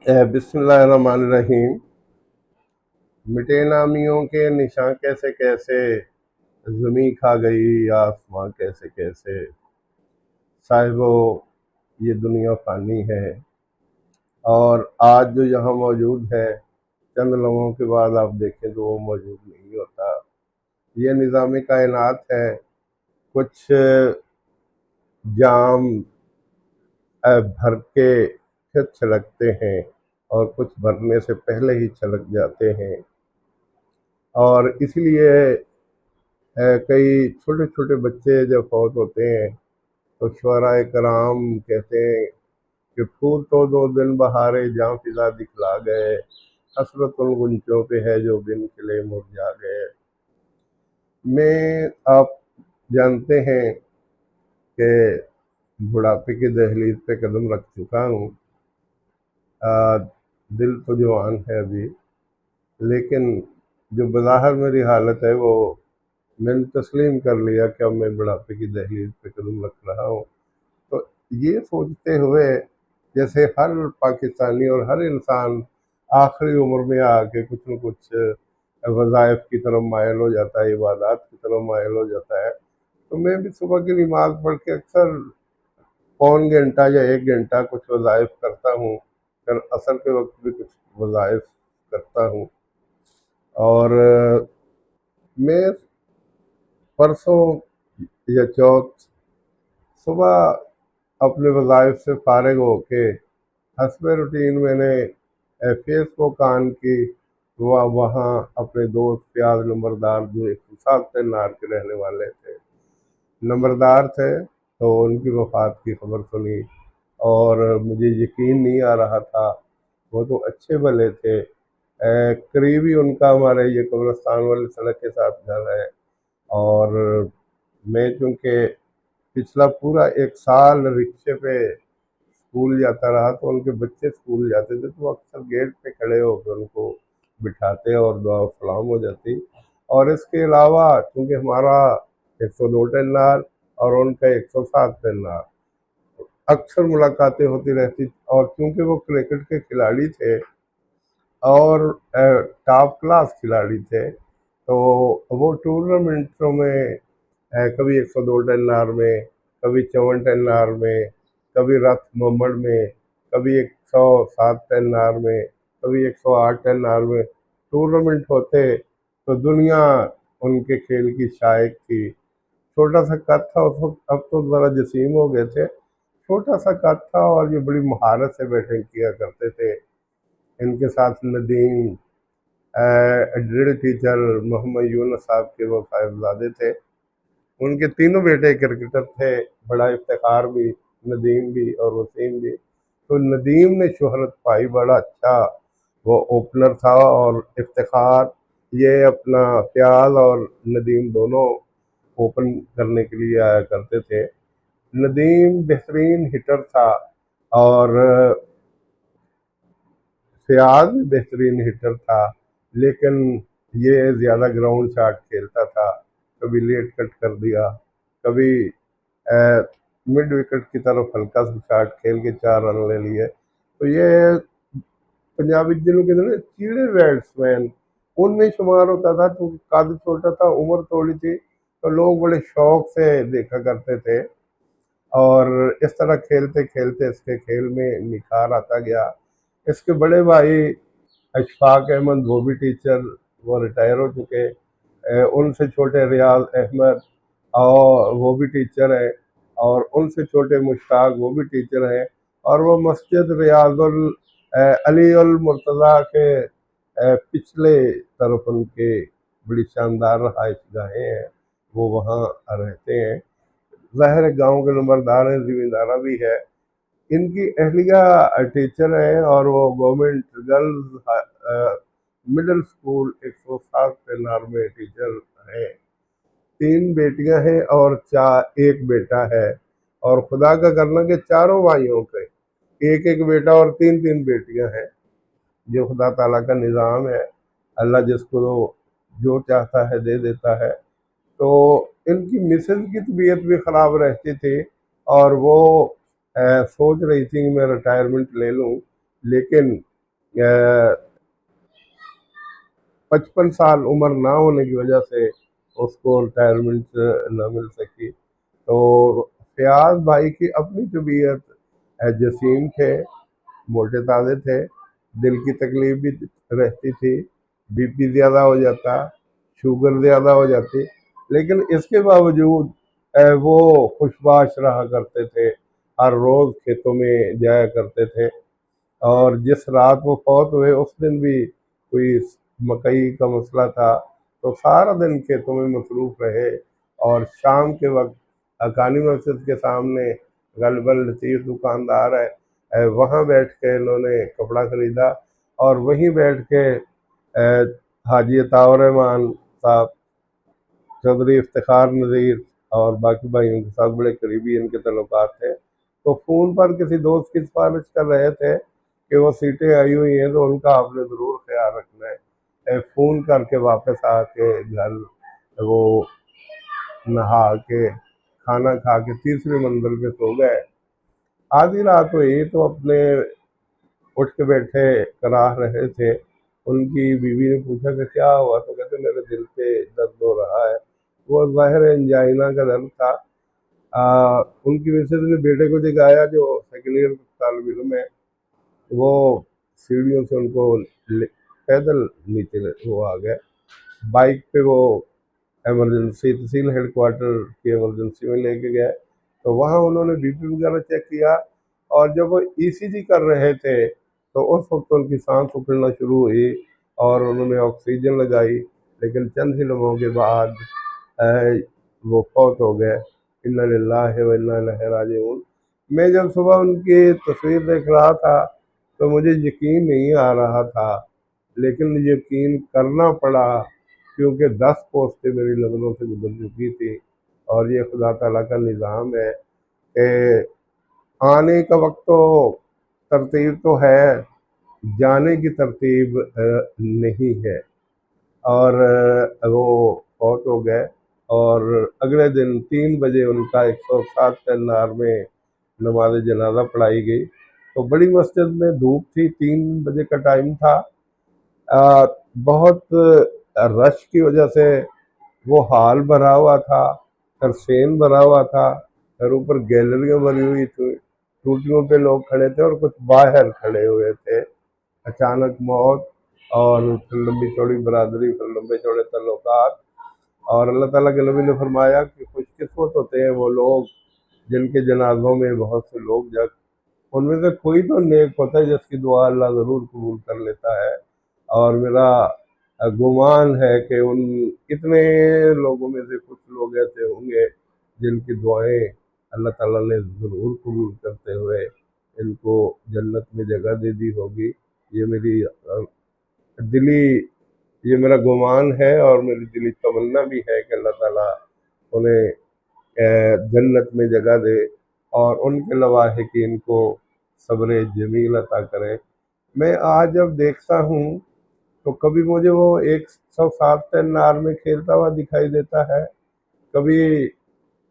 बिस्मिल्लाहिर्रहमानिर्रहीम। मिटे नामियों के निशां कैसे कैसे, ज़मीं खा गई आसमां कैसे कैसे। साहिबो, ये दुनिया फ़ानी है और आज जो यहाँ मौजूद है चंद लम्हों के बाद आप देखें तो वो मौजूद नहीं होता। ये निज़ाम कायनात है। कुछ जाम भर के फिर छलकते हैं और कुछ भरने से पहले ही छलक जाते हैं। और इसलिए कई छोटे छोटे बच्चे जब फौत होते हैं तो शुअराए कराम कहते हैं कि फूल तो दो दिन बहारे जां फिजा दिखला गए, हसरत उन गुंचों पे है जो बिन खिले मुरझा गए। मैं आप जानते हैं कि बुढ़ापे की दहलीज पे कदम रख चुका हूँ। आ, दिल तो जवान है अभी, लेकिन जो बज़ाहिर मेरी हालत है वो मैंने तस्लीम कर लिया कि अब मैं बुढ़ापे की दहलीज पे कदम रख रहा हूँ। तो ये सोचते हुए जैसे हर पाकिस्तानी और हर इंसान आखिरी उम्र में आके कुछ न कुछ वज़ाइफ की तरफ मायल हो जाता है, इबादत की तरफ मायल हो जाता है। तो मैं भी सुबह की नमाज पढ़ के अक्सर पौन घंटा या एक घंटा कुछ वज़ाइफ करता हूँ, फिर असर के वक्त भी कुछ वज़ाइफ करता हूँ। और मैं परसों या चौथ सुबह अपने वज़ाइफ से फारिग होके हस्ब रूटीन मैंने फेसबुक ऑन की। वहाँ अपने दोस्त प्याज नंबरदार जो 107 नार के रहने वाले थे, नंबरदार थे, तो उनकी वफ़ात की खबर सुनी और मुझे यकीन नहीं आ रहा था। वो तो अच्छे भले थे। करीबी उनका हमारे ये कब्रिस्तान वाली सड़क के साथ घर है। और मैं चूँकि पिछला पूरा एक साल रिक्शे पे स्कूल जाता रहा, तो उनके बच्चे स्कूल जाते थे तो अक्सर गेट पे खड़े होकर उनको बिठाते और दुआ सलाम हो जाती। और इसके अलावा चूँकि हमारा 102 टन और उनका 107 टन, अक्सर मुलाकातें होती रहती। और क्योंकि वो क्रिकेट के खिलाड़ी थे और टॉप क्लास खिलाड़ी थे, तो वो टूर्नामेंट्सों में कभी 102 टन नार में, कभी 54 टन नार में, कभी रथ मोहम्मद में, कभी 107 टन नार में, कभी 108 टन नार में टूर्नामेंट होते। तो दुनिया उनके खेल की शायक थी। छोटा सा कद था उस वक्त, अब तो ज़रा जसीम हो गए थे। छोटा सा कद था और ये बड़ी महारत से बैटिंग किया करते थे। इनके साथ नदीम, ड्रिल टीचर मोहम्मद यूनुस साहब के वो साहिबजादे थे। उनके तीनों बेटे क्रिकेटर थे, बड़ा इफ्तिखार भी, नदीम भी और वसीम भी। तो नदीम ने शोहरत पाई, बड़ा अच्छा वो ओपनर था। और इफ्तिखार ये अपना प्याल और नदीम दोनों ओपन करने के लिए आया करते थे। नदीम बेहतरीन हिटर था और फयाज भी बेहतरीन हिटर था, लेकिन ये ज़्यादा ग्राउंड शॉट खेलता था। कभी लेट कट कर दिया, कभी मिड विकेट की तरफ हल्का सा शॉट खेल के 4 रन ले लिए। तो ये पंजाबी जिन्हों के ना चीड़े बैट्समैन उनमें शुमार होता था। तो कद छोटा था, उम्र थोड़ी थी, तो लोग बड़े शौक से देखा करते थे। और इस तरह खेलते खेलते इसके खेल में निखार आता गया। इसके बड़े भाई अशफाक अहमद, वो भी टीचर, वो रिटायर हो चुके। उनसे छोटे रियाज अहमद, और वो भी टीचर है। और उनसे छोटे मुश्ताक, वो भी टीचर हैं। और वो मस्जिद रियाजुल अली उल मुर्तज़ा के पिछले तरफ उनके बड़ी शानदार रहायश गाहें हैं, वो वहाँ रहते हैं। ज़ाहिर है गाँव के नंबरदार हैं, ज़मींदारा भी है। इनकी अहलिया टीचर है और वो government girls middle school 107 Penner में टीचर है। 3 बेटियां हैं और एक बेटा है। और खुदा का करना कि चारों भाइयों के एक एक बेटा और 3 3 बेटियां हैं। जो खुदा ताला का निज़ाम है, अल्लाह जिसको जो चाहता है दे देता है। तो इनकी मिसेज की तबीयत भी ख़राब रहती थी और वो सोच रही थी कि मैं रिटायरमेंट ले लूं, लेकिन 55 साल उम्र ना होने की वजह से उसको रिटायरमेंट न मिल सकी। तो फयाज भाई की अपनी तबीयत जसीम थे, मोटे ताजे थे, दिल की तकलीफ भी रहती थी, बीपी ज़्यादा हो जाता, शुगर ज़्यादा हो जाती, लेकिन इसके बावजूद वो खुशबाश रहा करते थे। हर रोज़ खेतों में जाया करते थे, और जिस रात वो फौत हुए उस दिन भी कोई मकई का मसला था, तो सारा दिन खेतों में मसरूफ़ रहे। और शाम के वक्त हक्कानी मस्जिद के सामने गलबल लतीफ़ दुकानदार है, वहाँ बैठ के इन्होंने कपड़ा ख़रीदा, और वहीं बैठ के हाजी अताउर रहमान साहब, चौधरी इफ्तिखार नज़ीर और बाकी भाइयों के साथ बड़े करीबी इनके तल्लुकात थे। तो फ़ोन पर किसी दोस्त की सिफारिश कर रहे थे कि वो सीटें आई हुई हैं तो उनका आपने ज़रूर ख्याल रखना है। फ़ोन करके वापस आके घर वो नहा के खाना खा के तीसरी मंजिल पे सो गए। आधी रात हुई तो अपने उठ के बैठे कराह रहे थे। उनकी बीवी ने पूछा कि क्या हुआ, तो कहते मेरे दिल पे दर्द हो रहा है। वो ज़ाहिर है एंजाइना का दर्द था। उनकी मिसेज ने बेटे को जगाया, जो सेकेंड ईयर तालिब इल्म है। वो सीढ़ियों से उनको पैदल नीचे वो आ गए। बाइक पे वो एमरजेंसी तहसील हेडक्वार्टर की एमरजेंसी में लेके गए, तो वहाँ उन्होंने बीपी वगैरह चेक किया, और जब वो ईसीजी कर रहे थे तो उस वक्त उनकी सांस उखड़ना शुरू हुई और उन्होंने ऑक्सीजन लगाई, लेकिन चंद ही लम्हों के बाद वो फौत हो गए। इन्ना लिल्लाहि व इन्ना इलैहि राजिऊन। मैं जब सुबह उनकी तस्वीर देख रहा था तो मुझे यकीन नहीं आ रहा था, लेकिन यकीन करना पड़ा, क्योंकि 10 पोस्टें मेरी नज़रों से गुजर चुकी थी। और ये खुदा ताला का निज़ाम है कि आने का वक्त तो तरतीब तो है, जाने की तरतीब नहीं है। और वो फौत हो गए, और अगले दिन 3 बजे उनका 107 कन्नार में नमाज जनाजा पढ़ाई गई। तो बड़ी मस्जिद में धूप थी, 3 बजे का टाइम था। बहुत रश की वजह से वो हॉल भरा हुआ था, तरसेन भरा हुआ था, और ऊपर गैलरियाँ भरी हुई थी, टूटियों पे लोग खड़े थे और कुछ बाहर खड़े हुए थे। अचानक मौत, और फिर लंबी चौड़ी बरादरी, फिर लंबे चौड़े तल्लुकात। और अल्लाह ताला के नबी ने फरमाया कि खुशकिस्मत होते हैं वो लोग जिनके जनाजों में बहुत से लोग जग, उनमें से कोई तो नेक होता है जिसकी दुआ अल्लाह ज़रूर कबूल कर लेता है। और मेरा गुमान है कि उन इतने लोगों में से कुछ लोग ऐसे होंगे जिनकी दुआएं अल्लाह ताला ने ज़रूर कबूल करते हुए इनको जन्नत में जगह दे दी होगी। ये मेरी दिली ये मेरा गुमान है, और मेरी दिली तमन्ना भी है कि अल्लाह ताला उन्हें जन्नत में जगह दे, और उनके लवाहिकीन को सब्र जमील अता करे। मैं आज जब देखता हूँ तो कभी मुझे वो 107 टन नार में खेलता हुआ दिखाई देता है, कभी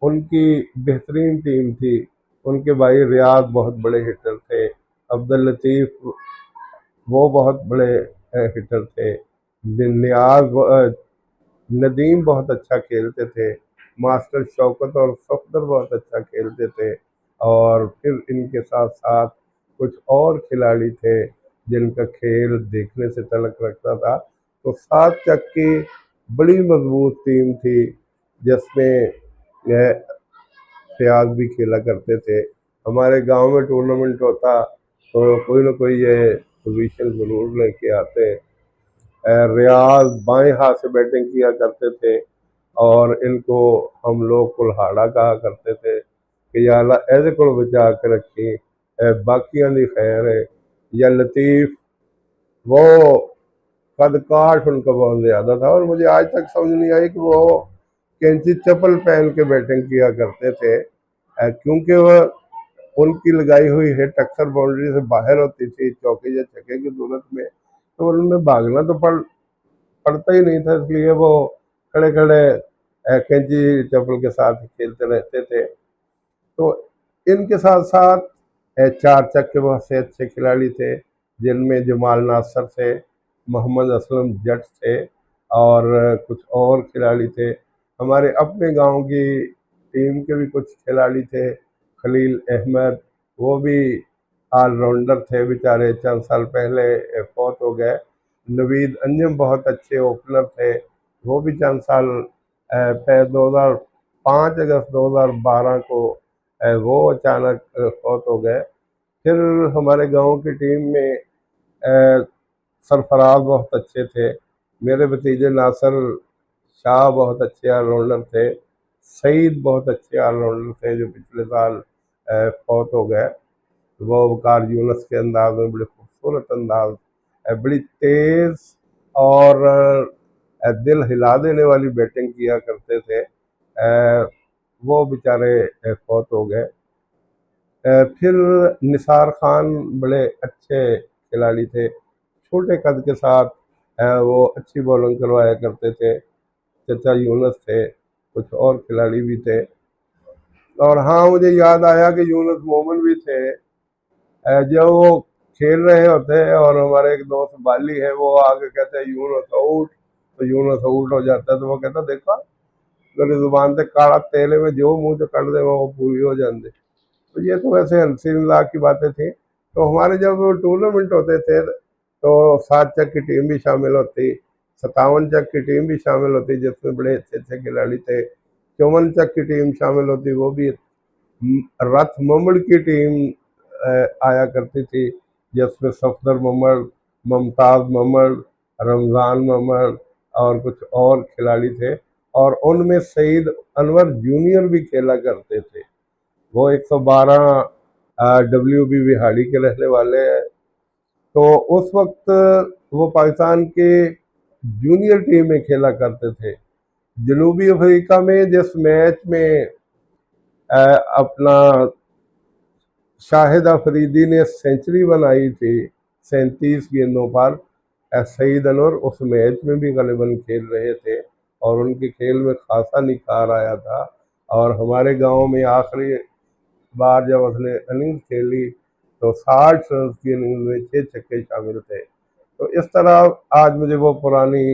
उनकी बेहतरीन टीम थी। उनके भाई रियाज बहुत बड़े हिटर थे, अब्दुल लतीफ़ वो बहुत बड़े हिटर थे, नियाज नदीम बहुत अच्छा खेलते थे, मास्टर शौकत और सफदर बहुत अच्छा खेलते थे। और फिर इनके साथ साथ कुछ और खिलाड़ी थे जिनका खेल देखने से तलक रखता था। तो 7 चक की बड़ी मजबूत टीम थी, जिसमें फयाज भी खेला करते थे। हमारे गांव में टूर्नामेंट होता तो कोई ना कोई ये पोजीशन ज़रूर लेके आते। रियाज बाएं हाथ से बैटिंग किया करते थे, और इनको हम लोग कुल्हाड़ा कहा करते थे कि या अल्लाह ऐसे को बचा के रखी, बाकियां दी खैर है। या लतीफ़ वो कद काठ उनका बहुत ज़्यादा था, और मुझे आज तक समझ नहीं आई कि वो कैंची चप्पल पहन के बैटिंग किया करते थे, क्योंकि वह उनकी लगाई हुई हिट अक्सर बाउंड्री से बाहर होती थी चौके या छक्के की सूरत में, तो उन्होंने भागना तो पड़ता ही नहीं था, इसलिए वो खड़े खड़े कैंची चप्पल के साथ खेलते रहते थे। तो इनके साथ साथ 4 चक के बहुत से अच्छे खिलाड़ी थे। جن میں جمال ناصر تھے، محمد اسلم جٹ تھے، اور کچھ اور کھلاڑی تھے۔ ہمارے اپنے گاؤں کی ٹیم کے بھی کچھ کھلاڑی تھے، خلیل احمد، وہ بھی آل راؤنڈر تھے، بیچارے چند سال پہلے فوت ہو گئے۔ نوید انجم بہت اچھے اوپنر تھے، وہ بھی چند سال 2005 اگست 2012 کو وہ اچانک فوت ہو گئے۔ پھر ہمارے گاؤں کی ٹیم میں سرفراز بہت اچھے تھے، میرے بھتیجے ناصر شاہ بہت اچھے آل راؤنڈر تھے، سعید بہت اچھے آل راؤنڈر تھے جو پچھلے سال فوت ہو گئے۔ وہ وقار یونس کے انداز میں بڑے خوبصورت انداز، بڑی تیز اور دل ہلا دینے والی بیٹنگ کیا کرتے تھے، وہ بیچارے فوت ہو گئے۔ پھر نثار خان بڑے اچھے کھلاڑی تھے، چھوٹے قد کے ساتھ وہ اچھی بولنگ کروایا کرتے تھے۔ چچا یونس تھے، کچھ اور کھلاڑی بھی تھے، اور ہاں مجھے یاد آیا کہ یونس مومن بھی تھے۔ جب وہ کھیل رہے ہوتے اور ہمارے ایک دوست بالی ہے، وہ آگے کہتے ہیں یونس آؤٹ، تو یونس آؤٹ ہو جاتا ہے، تو وہ کہتا دیکھا میری زبان سے کاڑا تیلے میں جو منہ چ کر دے وہ پوری ہو جاندے۔ تو یہ تو ویسے ہنسی مذاق کی باتیں تھیں۔ تو ہمارے جب ٹورنامنٹ ہوتے تھے تو 7 چک کی ٹیم بھی شامل ہوتی، 57 چک کی ٹیم بھی شامل ہوتی جس میں بڑے اچھے اچھے کھلاڑی تھے، 54 چک کی ٹیم شامل ہوتی، وہ بھی رتھ ممڑ کی ٹیم آیا کرتی تھی جس میں صفدر ممڑ، ممتاز ممڑ، رمضان ممڑ اور کچھ اور کھلاڑی تھے، اور ان میں سعید انور جونیئر بھی کھیلا کرتے تھے۔ وہ 112 WB بہاڑی کے رہنے والے ہیں۔ تو اس وقت وہ پاکستان کے جونیئر ٹیم میں کھیلا کرتے تھے۔ جنوبی افریقہ میں جس میچ میں اپنا شاہد افریدی نے سینچری بنائی تھی 37 گیندوں پر، سعید انور اس میچ میں بھی غالباً کھیل رہے تھے، اور ان کے کھیل میں خاصا نکھار آیا تھا۔ اور ہمارے گاؤں میں آخری بار جب اس نے اننگز کھیلی تو 60 رنز کی اننگز میں 6 چھکے شامل تھے۔ تو اس طرح آج مجھے وہ پرانی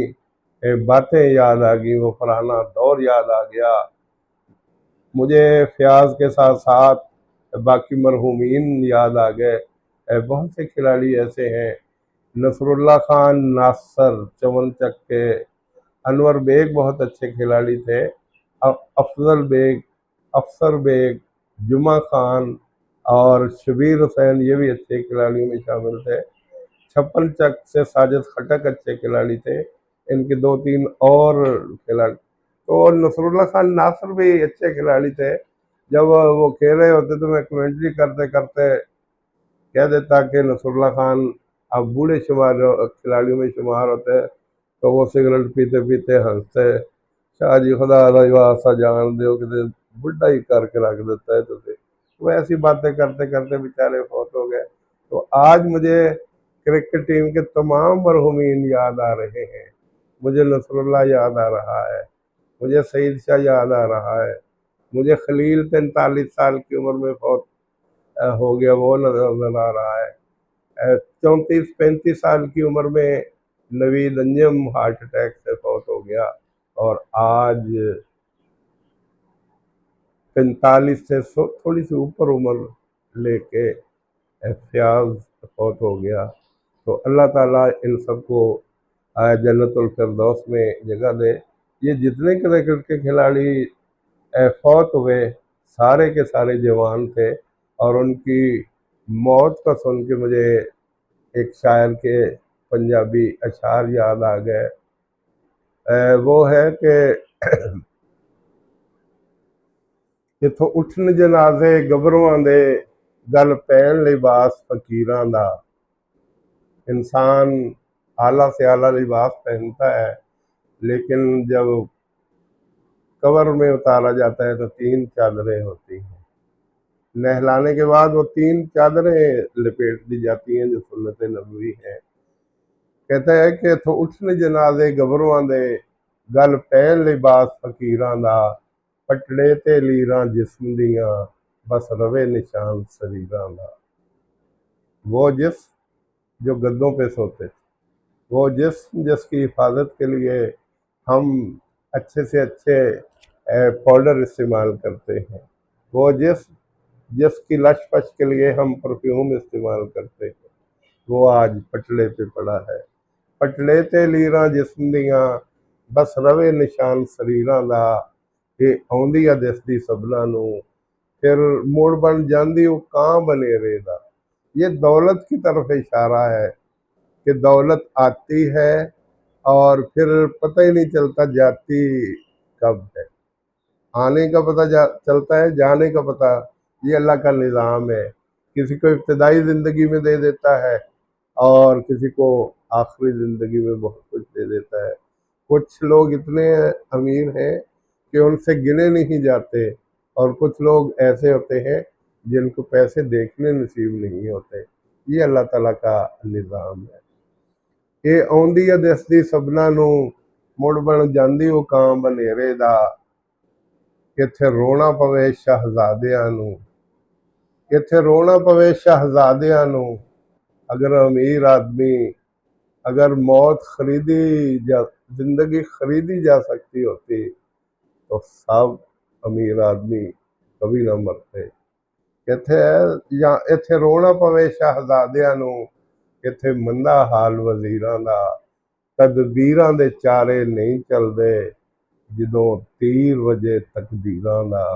باتیں یاد آ گئی، وہ پرانا دور یاد آ گیا۔ مجھے فیاض کے ساتھ ساتھ باقی مرحومین یاد آ گئے، بہت سے کھلاڑی ایسے ہیں، نصر اللہ خان ناصر 54 چک کے، انور بیگ بہت اچھے کھلاڑی تھے، افضل بیگ، افسر بیگ، جمعہ خان اور شبیر حسین یہ بھی اچھے کھلاڑیوں میں شامل تھے۔ 56 چک سے ساجد خٹک اچھے کھلاڑی تھے، ان کے 2-3 اور کھلاڑی، تو نصر اللہ خان ناصر بھی اچھے کھلاڑی تھے۔ جب وہ کھیل رہے ہوتے تو میں کمنٹری کرتے کرتے کہہ دیتا کہ نصر اللہ خان اب بوڑھے کھلاڑیوں میں شمار ہوتے، تو وہ سگریٹ پیتے پیتے ہنستے، شاہ جی خدا واسطہ جان دیو کہ بڈھا ہی کر کے رکھ دیتا ہے۔ تو وہ ایسی باتیں کرتے کرتے بیچارے فوت ہو گئے۔ تو آج مجھے کرکٹ ٹیم کے تمام مرحومین یاد آ رہے ہیں، مجھے نصر اللہ یاد آ رہا ہے، مجھے سعید شاہ یاد آ رہا ہے، مجھے خلیل 43 سال کی عمر میں فوت ہو گیا وہ نظر آ رہا ہے، 34-35 سال کی عمر میں نوید انجم ہارٹ اٹیک سے فوت ہو گیا، اور آج 45 سے تھوڑی سی اوپر عمر لے کے فیاض فوت ہو گیا۔ تو اللہ تعالیٰ ان سب کو جنت الفردوس میں جگہ دے۔ یہ جتنے کرکٹ کے کھلاڑی فوت ہوئے سارے کے سارے جوان تھے، اور ان کی موت کا سن کے مجھے ایک شاعر کے پنجابی اشعار یاد آ گئے، وہ ہے کہ اتھوں اٹھن جنازے گبروਆਂ دے گل پہن لباس فقیراں دا۔ انسان اعلیٰ سے اعلیٰ لباس پہنتا ہے، لیکن جب قبر میں اتارا جاتا ہے تو 3 چادریں ہوتی ہیں، نہلانے کے بعد وہ 3 چادریں لپیٹ دی جاتی ہیں جو سنت نبوی ہے۔ کہتا ہے کہ اتھوں اٹھن جنازے گبروਆਂ دے گل پہن لباس فقیراں دا، پٹڑے تے لیراں جسم دیاں بس روے نشان سریراں دا۔ وہ جس جو گدوں پہ سوتے تھے، وہ جس کی حفاظت کے لیے ہم اچھے سے اچھے پاؤڈر استعمال کرتے ہیں، وہ جس کی لش پش کے لیے ہم پرفیوم استعمال کرتے ہیں، وہ آج پٹڑے پہ پڑا ہے۔ پٹڑے تے لیراں جسم دیاں بس روے نشان سریراں دا، کہ آؤندی آ دسدی سبنا نو، پھر موڑ بن جاندی وہ کاں بنے رے دا۔ یہ دولت کی طرف اشارہ ہے کہ دولت آتی ہے اور پھر پتہ ہی نہیں چلتا جاتی کب ہے۔ آنے کا پتہ چلتا ہے، جانے کا پتہ، یہ اللہ کا نظام ہے۔ کسی کو ابتدائی زندگی میں دے دیتا ہے اور کسی کو آخری زندگی میں بہت کچھ دے دیتا ہے۔ کچھ لوگ اتنے امیر ہیں کہ ان سے گنے نہیں جاتے، اور کچھ لوگ ایسے ہوتے ہیں جن کو پیسے دیکھنے نصیب نہیں ہوتے۔ یہ اللہ تعالیٰ کا نظام ہے کہ آؤندی ہے دسدی سبنا نو، مڑ بن جاندی وہ کاں بنیرے دا، اتھے رونا پوے شہزادیاں نو، اتھے رونا پوے شہزادیاں نو۔ اگر امیر آدمی، اگر موت زندگی خریدی جا سکتی ہوتی تو سب امیر آدمی کبھی نہ مرتے۔ اتھے رونا پوے شہزادیاں نو، اتھے مندا حال وزیراں دا، تدبیراں دے چارے نہیں چل دے، جدوں تیر وجے تقدیراں دا۔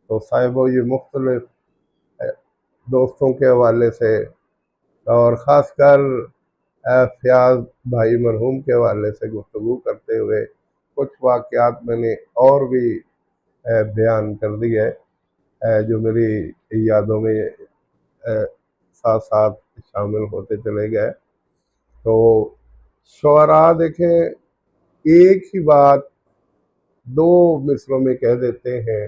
تو صاحبو، یہ مختلف دوستوں کے حوالے سے اور خاص کر فیاض بھائی مرحوم کے حوالے سے گفتگو کرتے ہوئے کچھ واقعات میں نے اور بھی بیان کر دی ہے، جو میری یادوں میں ساتھ ساتھ شامل ہوتے چلے گئے۔ تو شعراء دیکھیں، ایک ہی بات دو مصروں میں کہہ دیتے ہیں،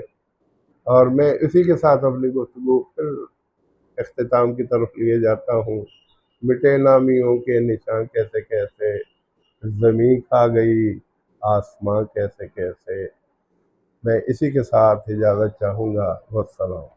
اور میں اسی کے ساتھ اپنی گفتگو پھر اختتام کی طرف لیے جاتا ہوں۔ مٹے نامیوں کے نشاں کیسے کیسے، زمین کھا گئی آسماں کیسے کیسے۔ میں اسی کے ساتھ اجازت چاہوں گا۔ والسلام۔